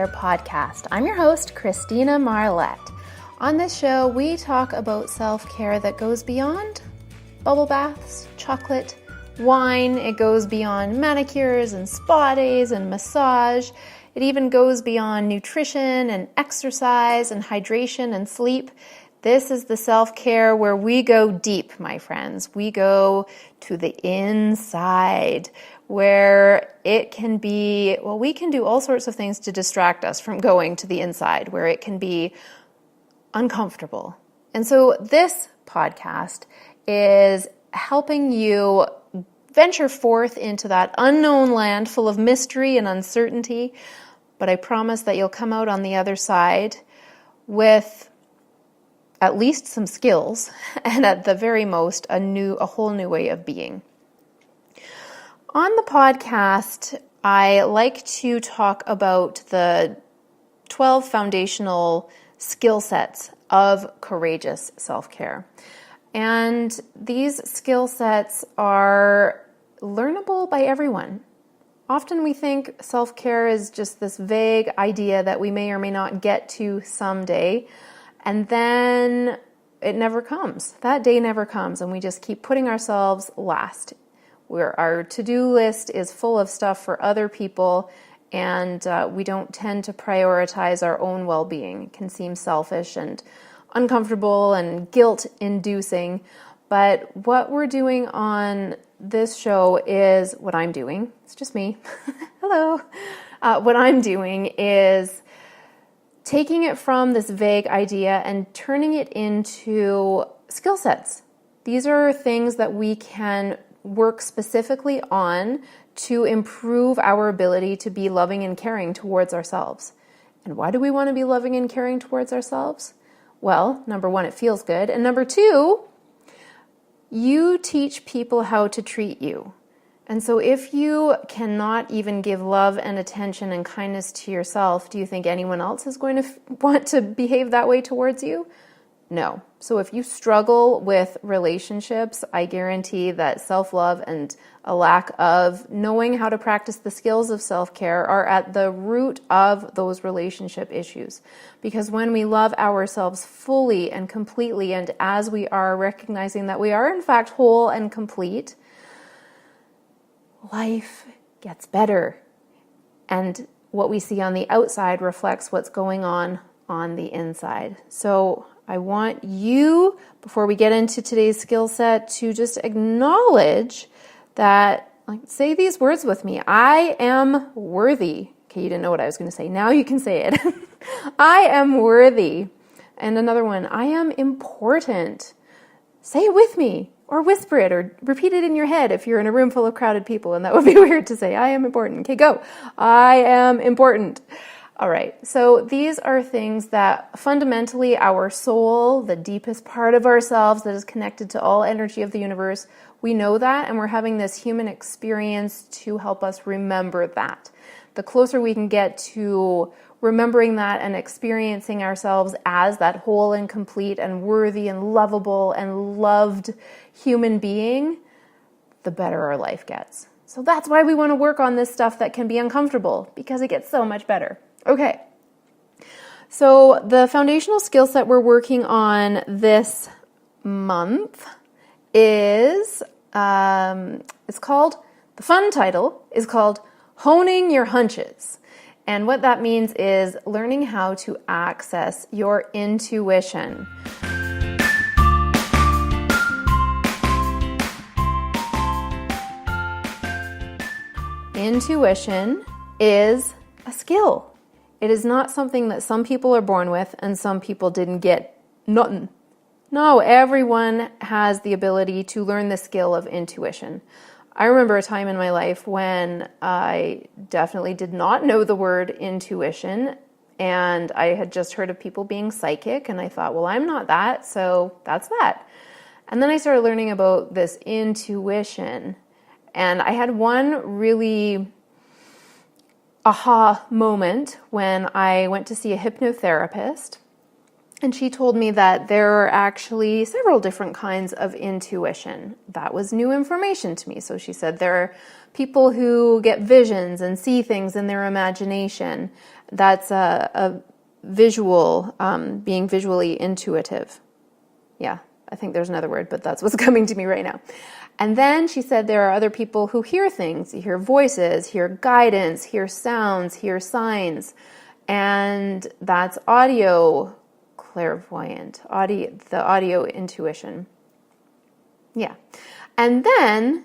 Self-Care podcast. I'm your host, Christina Marlette. On this show, we talk about self-care that goes beyond bubble baths, chocolate, wine. It goes beyond manicures and spa days and massage. It even goes beyond nutrition and exercise and hydration and sleep. This is the self-care where we go deep, my friends. We go to the inside, where it can be, well, we can do all sorts of things to distract us from going to the inside, where it can be uncomfortable. And so this podcast is helping you venture forth into that unknown land full of mystery and uncertainty. But I promise that you'll come out on the other side with at least some skills and at the very most a whole new way of being. On the podcast, I like to talk about the 12 foundational skill sets of courageous self-care. And these skill sets are learnable by everyone. Often we think self-care is just this vague idea that we may or may not get to someday, and then it never comes. That day never comes, and we just keep putting ourselves last. Where our to-do list is full of stuff for other people, and we don't tend to prioritize our own well-being. It can seem selfish and uncomfortable and guilt-inducing, but what we're doing on this show is what I'm doing. It's just me. Hello. What I'm doing is taking it from this vague idea and turning it into skill sets. These are things that we can work specifically on to improve our ability to be loving and caring towards ourselves. And why do we want to be loving and caring towards ourselves? Well, number one, it feels good. And number two, you teach people how to treat you. And so if you cannot even give love and attention and kindness to yourself, do you think anyone else is going to want to behave that way towards you? No. So if you struggle with relationships, I guarantee that self-love and a lack of knowing how to practice the skills of self-care are at the root of those relationship issues. Because when we love ourselves fully and completely, and as we are recognizing that we are in fact whole and complete, life gets better. And what we see on the outside reflects what's going on the inside. So I want you, before we get into today's skill set, to just acknowledge that, say these words with me. I am worthy. Okay, you didn't know what I was going to say. Now you can say it. I am worthy. And another one, I am important. Say it with me, or whisper it, or repeat it in your head if you're in a room full of crowded people, and that would be weird to say. I am important. Okay, go. I am important. All right, so these are things that fundamentally our soul, the deepest part of ourselves that is connected to all energy of the universe, we know that, and we're having this human experience to help us remember that. The closer we can get to remembering that and experiencing ourselves as that whole and complete and worthy and lovable and loved human being, the better our life gets. So that's why we want to work on this stuff that can be uncomfortable, because it gets so much better. Okay, so the foundational skill set we're working on this month is, it's called, the fun title is called Honing Your Hunches. And what that means is learning how to access your intuition. Intuition is a skill. It is not something that some people are born with and some people didn't get nothing. No, everyone has the ability to learn the skill of intuition. I remember a time in my life when I definitely did not know the word intuition, and I had just heard of people being psychic, and I thought, well, I'm not that, so that's that. And then I started learning about this intuition, and I had one really aha moment when I went to see a hypnotherapist, and she told me that there are actually several different kinds of intuition. That was new information to me. So she said there are people who get visions and see things in their imagination. That's a visual, being visually intuitive. Yeah, I think there's another word, but that's what's coming to me right now. And then she said there are other people who hear things, hear voices, hear guidance, hear sounds, hear signs. And that's audio clairvoyant, the audio intuition. Yeah. And then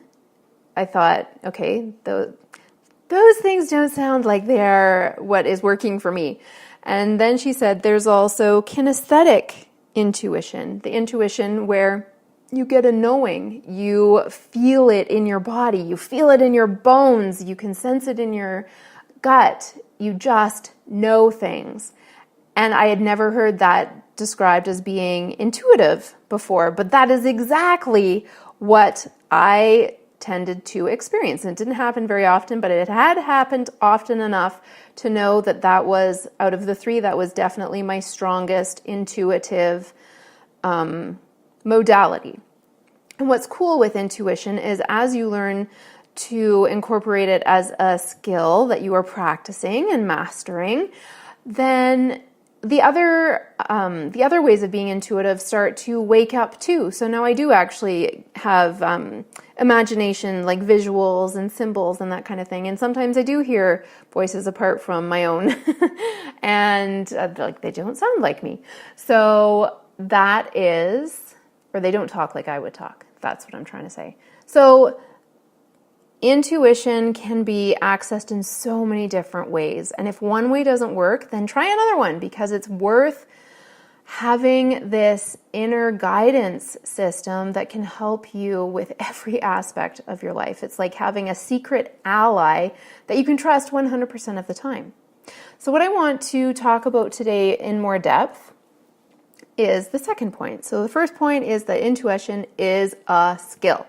I thought, okay, those things don't sound like they're what is working for me. And then she said there's also kinesthetic intuition, the intuition where you get a knowing, you feel it in your body, you feel it in your bones, you can sense it in your gut, you just know things. And I had never heard that described as being intuitive before, but that is exactly what I tended to experience. And it didn't happen very often, but it had happened often enough to know that was, out of the three, that was definitely my strongest intuitive modality. And what's cool with intuition is as you learn to incorporate it as a skill that you are practicing and mastering, then the other ways of being intuitive start to wake up too. So now I do actually have imagination, like visuals and symbols and that kind of thing. And sometimes I do hear voices apart from my own, and like they don't sound like me. So that is, or they don't talk like I would talk. That's what I'm trying to say. So intuition can be accessed in so many different ways. And if one way doesn't work, then try another one, because it's worth having this inner guidance system that can help you with every aspect of your life. It's like having a secret ally that you can trust 100% of the time. So what I want to talk about today in more depth is the second point. So the first point is that intuition is a skill.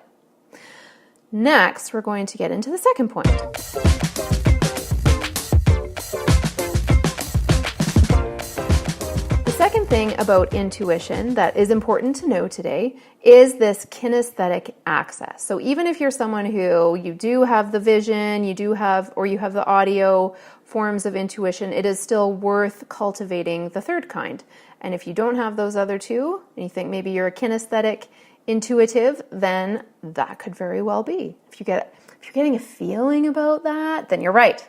Next, we're going to get into the second point. The second thing about intuition that is important to know today is this kinesthetic access. So even if you're someone who you do have the vision, you have the audio forms of intuition, it is still worth cultivating the third kind. And if you don't have those other two, and you think maybe you're a kinesthetic intuitive, then that could very well be. If you're getting a feeling about that, then you're right.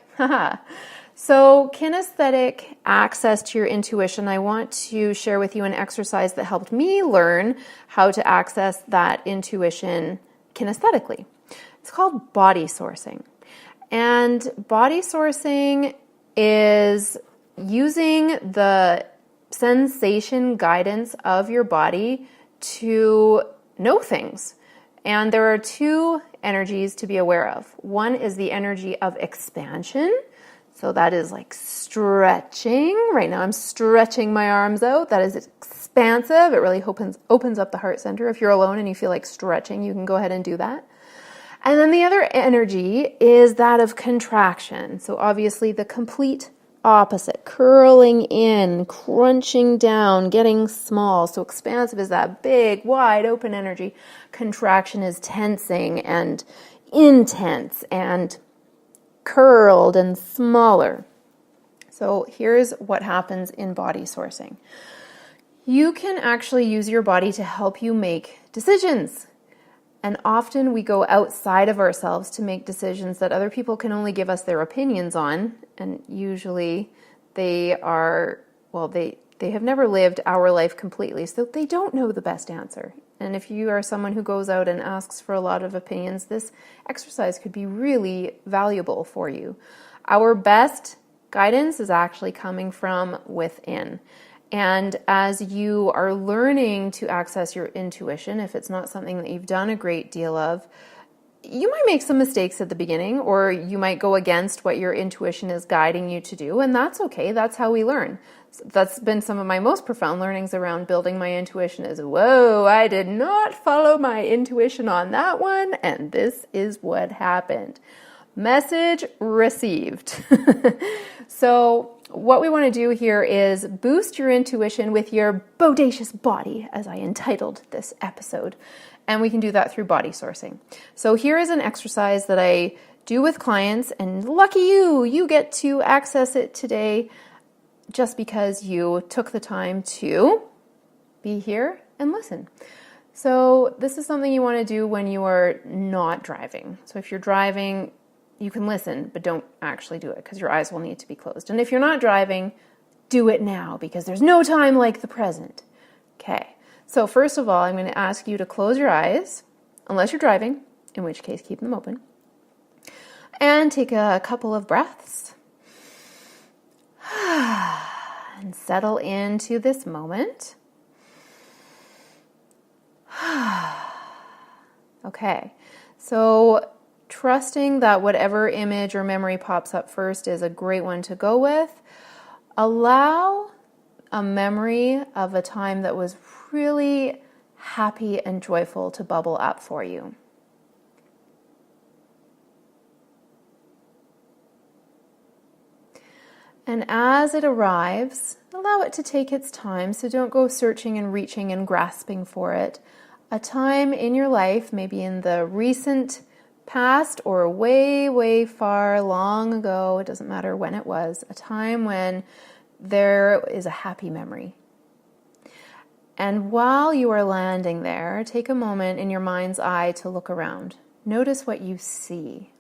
So kinesthetic access to your intuition, I want to share with you an exercise that helped me learn how to access that intuition kinesthetically. It's called body sourcing. And body sourcing is using the sensation guidance of your body to know things. And there are two energies to be aware of. One is the energy of expansion. So that is like stretching. Right now I'm stretching my arms out. That is expansive. It really opens up the heart center. If you're alone and you feel like stretching, you can go ahead and do that. And then the other energy is that of contraction. So obviously the complete opposite, curling in, crunching down, getting small. So expansive is that big, wide open energy. Contraction is tensing and intense and curled and smaller. So here's what happens in body sourcing. You can actually use your body to help you make decisions. And often we go outside of ourselves to make decisions that other people can only give us their opinions on. And usually they have never lived our life completely, so they don't know the best answer. And if you are someone who goes out and asks for a lot of opinions, this exercise could be really valuable for you. Our best guidance is actually coming from within. And as you are learning to access your intuition, if it's not something that you've done a great deal of, you might make some mistakes at the beginning, or you might go against what your intuition is guiding you to do, and that's okay. That's how we learn. That's been some of my most profound learnings around building my intuition is, whoa, I did not follow my intuition on that one, and this is what happened. Message received. So what we want to do here is boost your intuition with your Bodacious Body, as I entitled this episode. And we can do that through body sourcing. So here is an exercise that I do with clients, and lucky you get to access it today just because you took the time to be here and listen. So this is something you want to do when you are not driving. So if you're driving, you can listen, but don't actually do it because your eyes will need to be closed. And if you're not driving, do it now because there's no time like the present. Okay, so first of all, I'm going to ask you to close your eyes, unless you're driving, in which case keep them open. And take a couple of breaths. And settle into this moment. Okay, so trusting that whatever image or memory pops up first is a great one to go with. Allow a memory of a time that was really happy and joyful to bubble up for you. And as it arrives, allow it to take its time, so don't go searching and reaching and grasping for it. A time in your life, maybe in the recent past or way, way far long ago, it doesn't matter when it was, a time when there is a happy memory. And while you are landing there, take a moment in your mind's eye to look around. Notice what you see.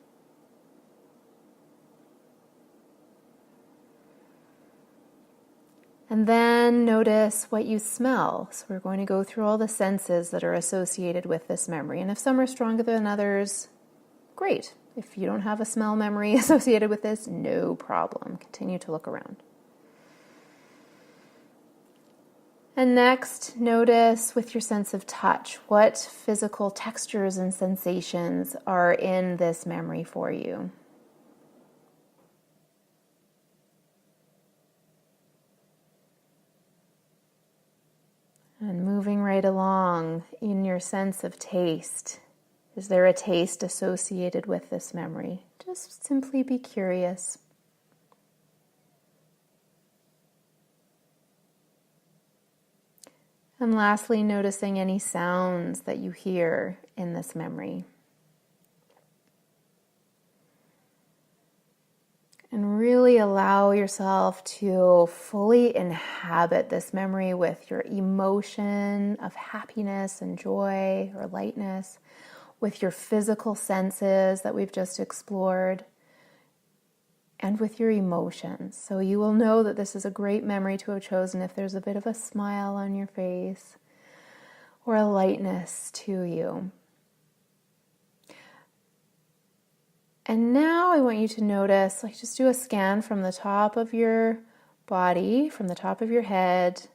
And then notice what you smell. So we're going to go through all the senses that are associated with this memory. And if some are stronger than others, great. If you don't have a smell memory associated with this, no problem. Continue to look around. And next, notice with your sense of touch, what physical textures and sensations are in this memory for you. And moving right along in your sense of taste. Is there a taste associated with this memory? Just simply be curious. And lastly, noticing any sounds that you hear in this memory. And really allow yourself to fully inhabit this memory with your emotion of happiness and joy or lightness, with your physical senses that we've just explored, and with your emotions. So you will know that this is a great memory to have chosen if there's a bit of a smile on your face or a lightness to you. And now I want you to notice, just do a scan from the top of your body, from the top of your head,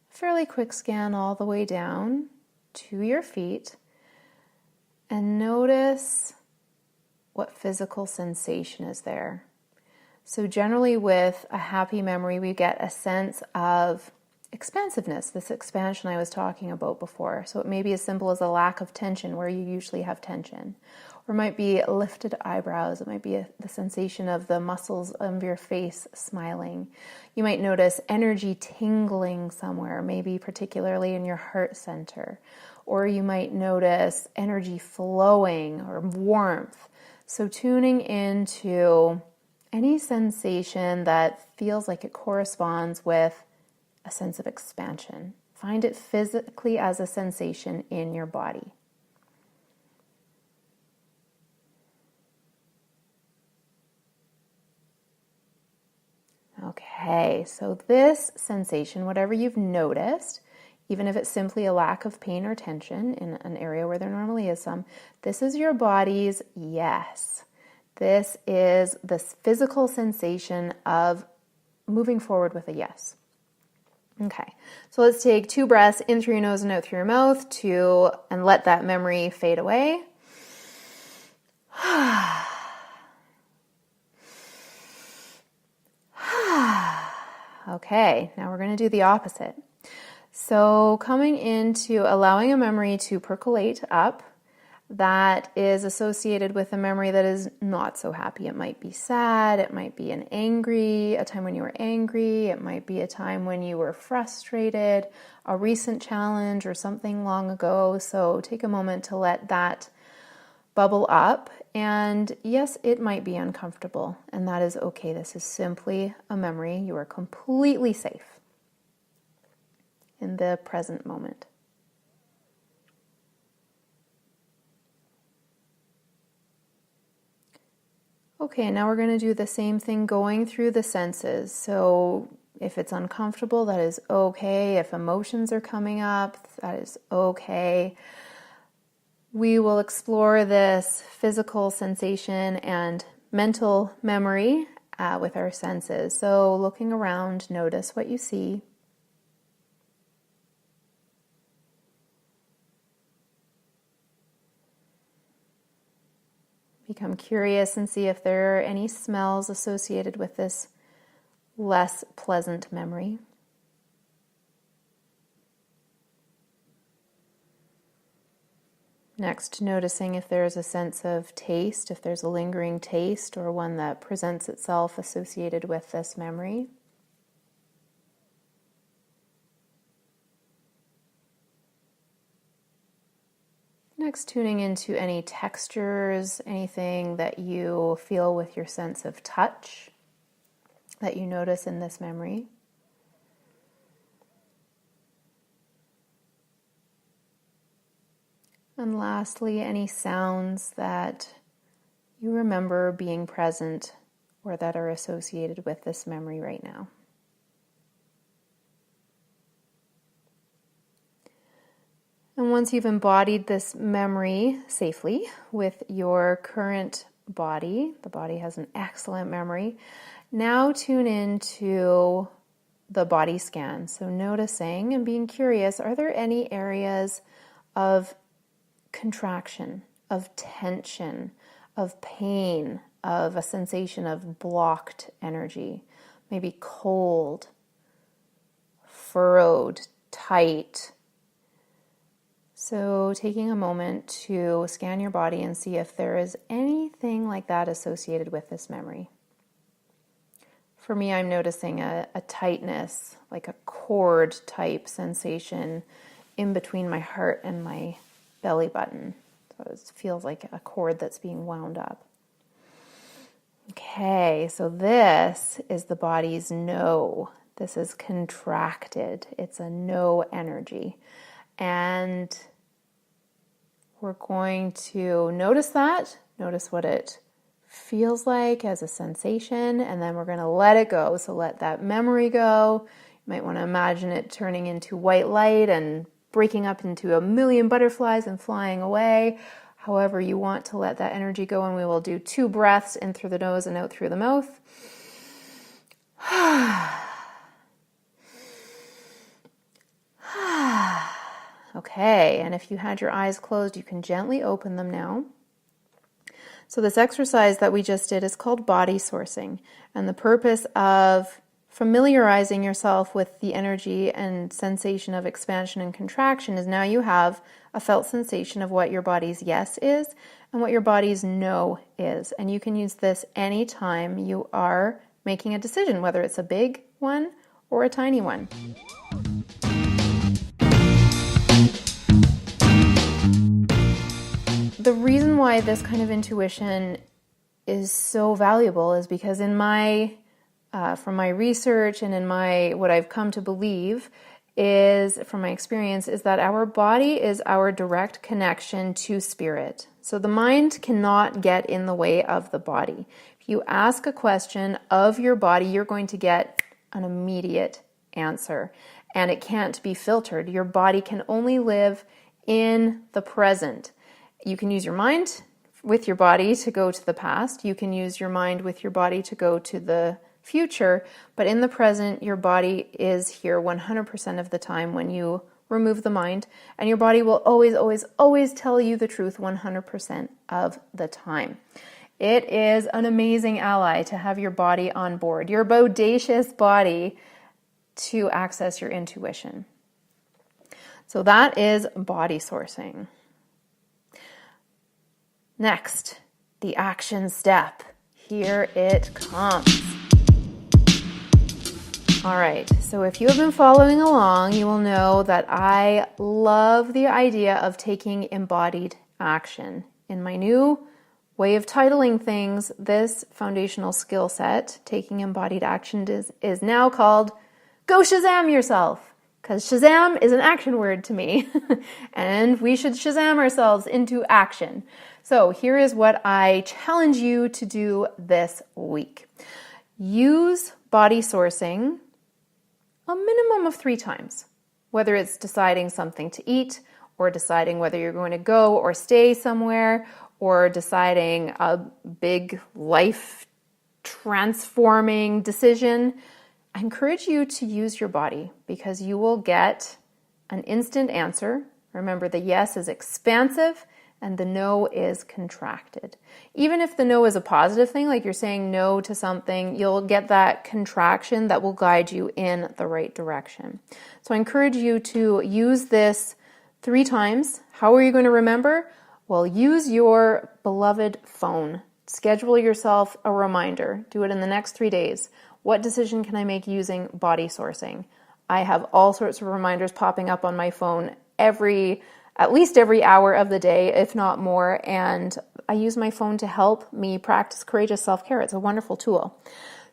a fairly quick scan all the way down to your feet, and notice what physical sensation is there. So generally with a happy memory, we get a sense of expansiveness, this expansion I was talking about before. So it may be as simple as a lack of tension where you usually have tension. Or it might be lifted eyebrows. It might be the sensation of the muscles of your face smiling. You might notice energy tingling somewhere, maybe particularly in your heart center. Or you might notice energy flowing or warmth. So tuning into any sensation that feels like it corresponds with a sense of expansion. Find it physically as a sensation in your body. Okay, so this sensation, whatever you've noticed, even if it's simply a lack of pain or tension in an area where there normally is some, this is your body's yes. This is this physical sensation of moving forward with a yes. Okay, so let's take 2 breaths in through your nose and out through your mouth and let that memory fade away. Okay, now we're going to do the opposite. So coming into allowing a memory to percolate up that is associated with a memory that is not so happy. It might be sad, it might be a time when you were angry, it might be a time when you were frustrated, a recent challenge or something long ago. So take a moment to let that bubble up. And yes, it might be uncomfortable, and that is okay. This is simply a memory. You are completely safe in the present moment. Okay, now we're going to do the same thing going through the senses. So if it's uncomfortable, that is okay. If emotions are coming up, that is okay. We will explore this physical sensation and mental memory with our senses. So looking around, notice what you see. Become curious and see if there are any smells associated with this less pleasant memory. Next, noticing if there's a sense of taste, if there's a lingering taste or one that presents itself associated with this memory. Next, tuning into any textures, anything that you feel with your sense of touch that you notice in this memory. And lastly, any sounds that you remember being present or that are associated with this memory right now. And once you've embodied this memory safely with your current body, the body has an excellent memory, now tune into the body scan. So noticing and being curious, are there any areas of contraction, of tension, of pain, of a sensation of blocked energy, maybe cold, furrowed, tight? So taking a moment to scan your body and see if there is anything like that associated with this memory. For me, I'm noticing a tightness, like a cord type sensation in between my heart and my belly button. So it feels like a cord that's being wound up. Okay, so this is the body's no. This is contracted. It's a no energy. And we're going to notice that, notice what it feels like as a sensation, and then we're going to let it go. So let that memory go. You might want to imagine it turning into white light and breaking up into a million butterflies and flying away. However you want to let that energy go, and we will do 2 breaths in through the nose and out through the mouth. Okay, and if you had your eyes closed, you can gently open them now. So this exercise that we just did is called body sourcing, and the purpose of familiarizing yourself with the energy and sensation of expansion and contraction is now you have a felt sensation of what your body's yes is and what your body's no is. And you can use this anytime you are making a decision, whether it's a big one or a tiny one. The reason why this kind of intuition is so valuable is because in my, from my research and in my, what I've come to believe is, from my experience, is that our body is our direct connection to spirit. So the mind cannot get in the way of the body. If you ask a question of your body, you're going to get an immediate answer, and it can't be filtered. Your body can only live in the present. You can use your mind with your body to go to the past. You can use your mind with your body to go to the future. But in the present, your body is here 100% of the time when you remove the mind. And your body will always, always, always tell you the truth 100% of the time. It is an amazing ally to have your body on board, your bodacious body, to access your intuition. So that is body sourcing. Next, the action step. Here it comes. All right, so if you have been following along, you will know that I love the idea of taking embodied action In my new way of titling things, this foundational skill set, taking embodied action, is now called Go Shazam Yourself, because Shazam is an action word to me, and we should Shazam ourselves into action. So here is what I challenge you to do this week. Use body sourcing a minimum of 3 times, whether it's deciding something to eat, or deciding whether you're going to go or stay somewhere, or deciding a big life transforming decision. I encourage you to use your body because you will get an instant answer. Remember, the yes is expansive and the no is contracted. Even if the no is a positive thing, like you're saying no to something, you'll get that contraction that will guide you in the right direction. So I encourage you to use this 3 times. How are you going to remember? Well, use your beloved phone. Schedule yourself a reminder. Do it in the next 3 days. What decision can I make using body sourcing? I have all sorts of reminders popping up on my phone at least every hour of the day, if not more. And I use my phone to help me practice courageous self-care. It's a wonderful tool.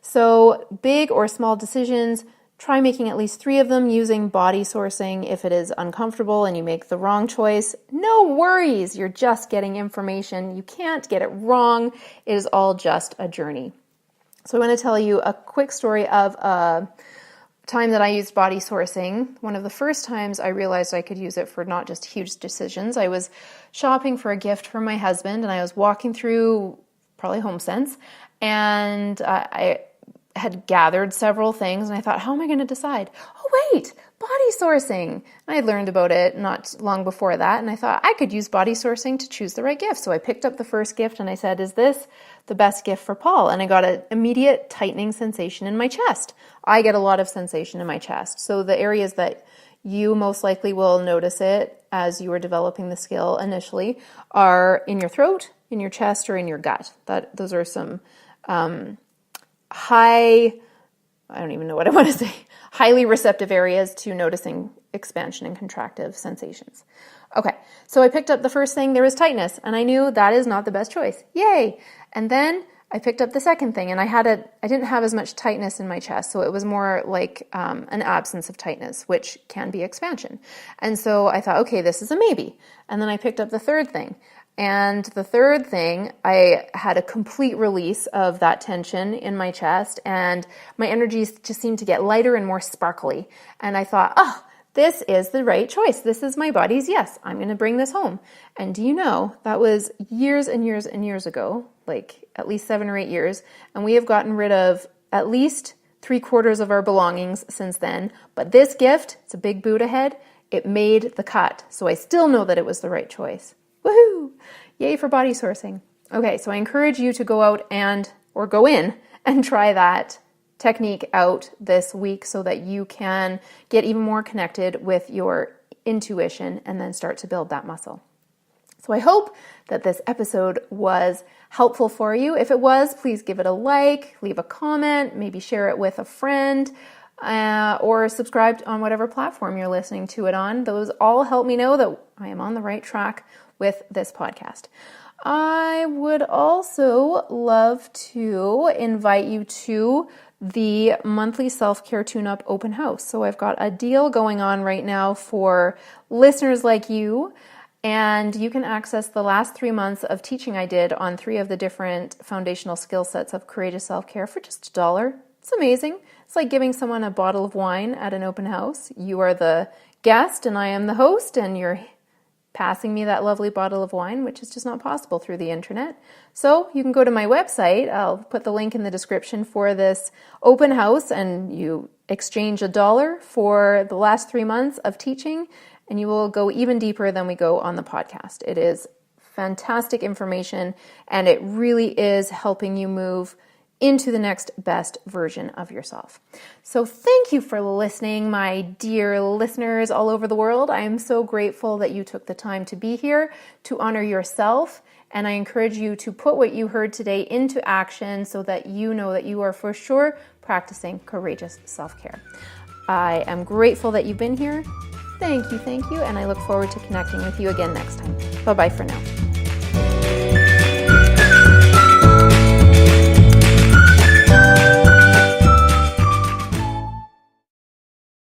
So big or small decisions, try making at least 3 of them using body sourcing. If it is uncomfortable and you make the wrong choice, no worries. You're just getting information. You can't get it wrong. It is all just a journey. So I want to tell you a quick story of a time that I used body sourcing. One of the first times I realized I could use it for not just huge decisions. I was shopping for a gift for my husband and I was walking through probably HomeSense and I had gathered several things and I thought, how am I going to decide? Oh, wait, body sourcing. And I had learned about it not long before that. And I thought I could use body sourcing to choose the right gift. So I picked up the first gift and I said, is this the best gift for Paul? And I got an immediate tightening sensation in my chest. I get a lot of sensation in my chest. So the areas that you most likely will notice it as you are developing the skill initially are in your throat, in your chest, or in your gut. Those are some I don't even know what I want to say, highly receptive areas to noticing expansion and contractive sensations. Okay, so I picked up the first thing, there was tightness, and I knew that is not the best choice. Yay! And then I picked up the second thing, and I didn't have as much tightness in my chest, so it was more like an absence of tightness, which can be expansion. And so I thought, okay, this is a maybe. And then I picked up the third thing. And the third thing, I had a complete release of that tension in my chest, and my energies just seemed to get lighter and more sparkly. And I thought, oh, this is the right choice. This is my body's yes. I'm going to bring this home. And do you know, that was years and years and years ago, like at least 7 or 8 years. And we have gotten rid of at least 3/4 of our belongings since then. But this gift, it's a big Buddha head, it made the cut. So I still know that it was the right choice. Woohoo! Yay for body sourcing. Okay, so I encourage you to go out or go in and try that technique out this week so that you can get even more connected with your intuition and then start to build that muscle. So I hope that this episode was helpful for you. If it was, please give it a like, leave a comment, maybe share it with a friend, or subscribe on whatever platform you're listening to it on. Those all help me know that I am on the right track with this podcast. I would also love to invite you to the monthly self-care tune-up open house. So I've got a deal going on right now for listeners like you, and you can access the last 3 months of teaching I did on 3 of the different foundational skill sets of courageous self-care for just $1. It's amazing. It's like giving someone a bottle of wine at an open house. You are the guest and I am the host, and you're passing me that lovely bottle of wine, which is just not possible through the internet. So you can go to my website. I'll put the link in the description for this open house, and you exchange $1 for the last 3 months of teaching, and you will go even deeper than we go on the podcast. It is fantastic information, and it really is helping you move into the next best version of yourself. So thank you for listening, my dear listeners all over the world. I am so grateful that you took the time to be here to honor yourself, and I encourage you to put what you heard today into action so that you know that you are for sure practicing courageous self-care. I am grateful that you've been here. Thank you, and I look forward to connecting with you again next time. Bye-bye for now.